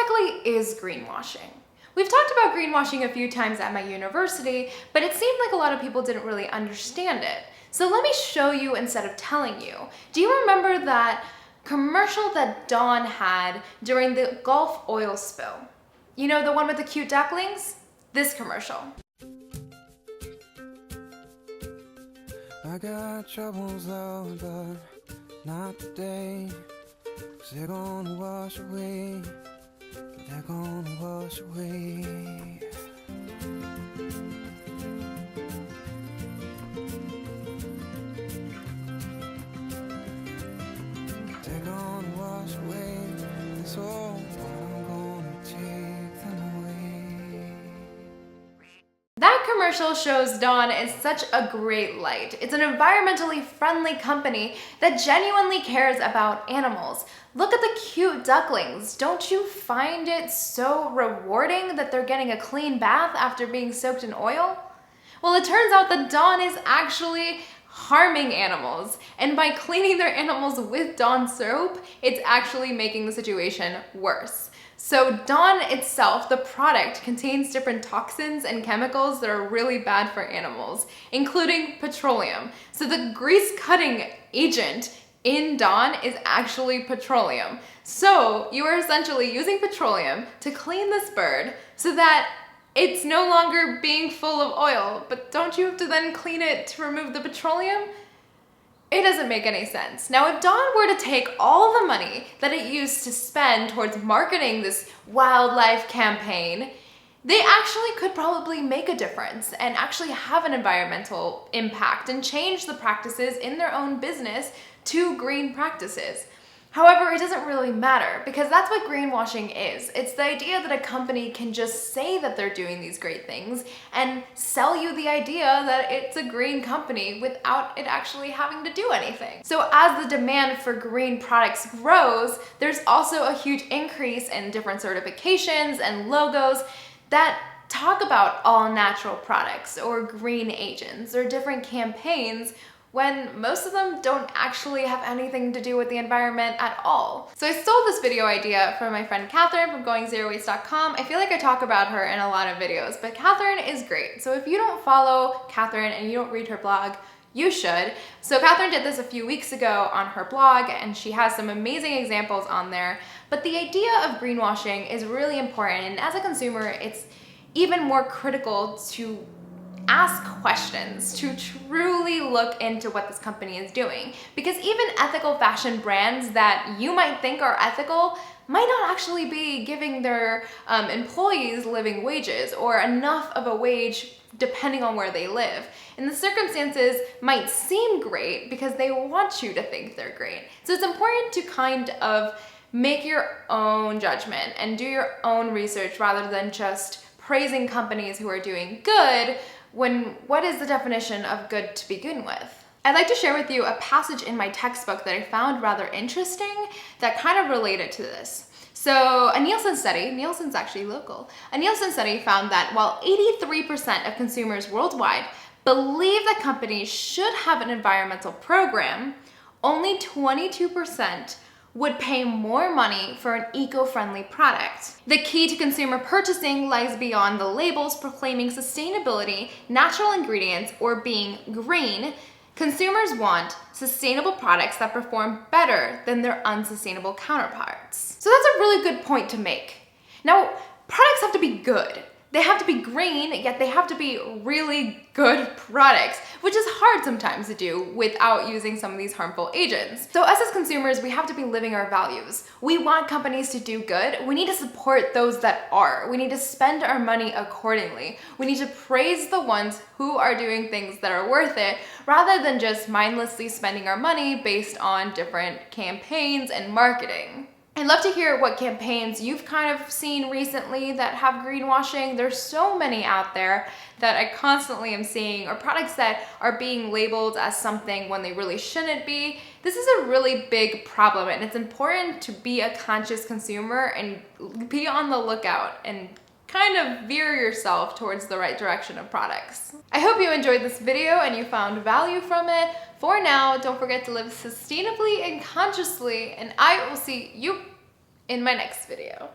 exactly is greenwashing? We've talked about greenwashing a few times at my university, but it seemed like a lot of people didn't really understand it. So let me show you instead of telling you. Do you remember that commercial that Dawn had during the Gulf oil spill? You know, the one with the cute ducklings? This commercial. I got troubles, Lord, but not today. 'Cause they're gonna wash away. They're gonna wash away. They're gonna wash away. So I'm gonna take them away. That commercial shows Dawn in such a great light. It's an environmentally friendly company that genuinely cares about animals. Look at the cute ducklings. Don't you find it so rewarding that they're getting a clean bath after being soaked in oil? Well, it turns out that Dawn is actually harming animals, and by cleaning their animals with Dawn soap, it's actually making the situation worse. So Dawn itself, the product, contains different toxins and chemicals that are really bad for animals, including petroleum. So the grease cutting agent in Dawn is actually petroleum. So you are essentially using petroleum to clean this bird so that it's no longer being full of oil, but don't you have to then clean it to remove the petroleum? It doesn't make any sense. Now, if Dawn were to take all the money that it used to spend towards marketing this wildlife campaign, they actually could probably make a difference and actually have an environmental impact and change the practices in their own business to green practices. However, it doesn't really matter because that's what greenwashing is. It's the idea that a company can just say that they're doing these great things and sell you the idea that it's a green company without it actually having to do anything. So as the demand for green products grows, there's also a huge increase in different certifications and logos that talk about all natural products or green agents or different campaigns when most of them don't actually have anything to do with the environment at all. So I stole this video idea from my friend Catherine from GoingZeroWaste.com. I feel like I talk about her in a lot of videos, but Catherine is great. So if you don't follow Catherine and you don't read her blog, you should. So Catherine did this a few weeks ago on her blog, and she has some amazing examples on there. But the idea of greenwashing is really important, and as a consumer, it's even more critical to ask questions, to truly look into what this company is doing. Because even ethical fashion brands that you might think are ethical might not actually be giving their employees living wages or enough of a wage depending on where they live. And the circumstances might seem great because they want you to think they're great. So it's important to kind of make your own judgment and do your own research rather than just praising companies who are doing good when what is the definition of good to begin with? I'd like to share with you a passage in my textbook that I found rather interesting that kind of related to this. So a Nielsen study, Nielsen's actually local, a Nielsen study found that while 83% of consumers worldwide believe that companies should have an environmental program, only 22% would pay more money for an eco-friendly product. The key to consumer purchasing lies beyond the labels proclaiming sustainability, natural ingredients, or being green. Consumers want sustainable products that perform better than their unsustainable counterparts. So that's a really good point to make. Now, products have to be good. They have to be green, yet they have to be really good products, which is hard sometimes to do without using some of these harmful agents. So us as consumers, we have to be living our values. We want companies to do good. We need to support those that are. We need to spend our money accordingly. We need to praise the ones who are doing things that are worth it, rather than just mindlessly spending our money based on different campaigns and marketing. I'd love to hear what campaigns you've kind of seen recently that have greenwashing. There's so many out there that I constantly am seeing, or products that are being labeled as something when they really shouldn't be. This is a really big problem, and it's important to be a conscious consumer and be on the lookout and kind of veer yourself towards the right direction of products. I hope you enjoyed this video and you found value from it. For now, don't forget to live sustainably and consciously, and I will see you in my next video.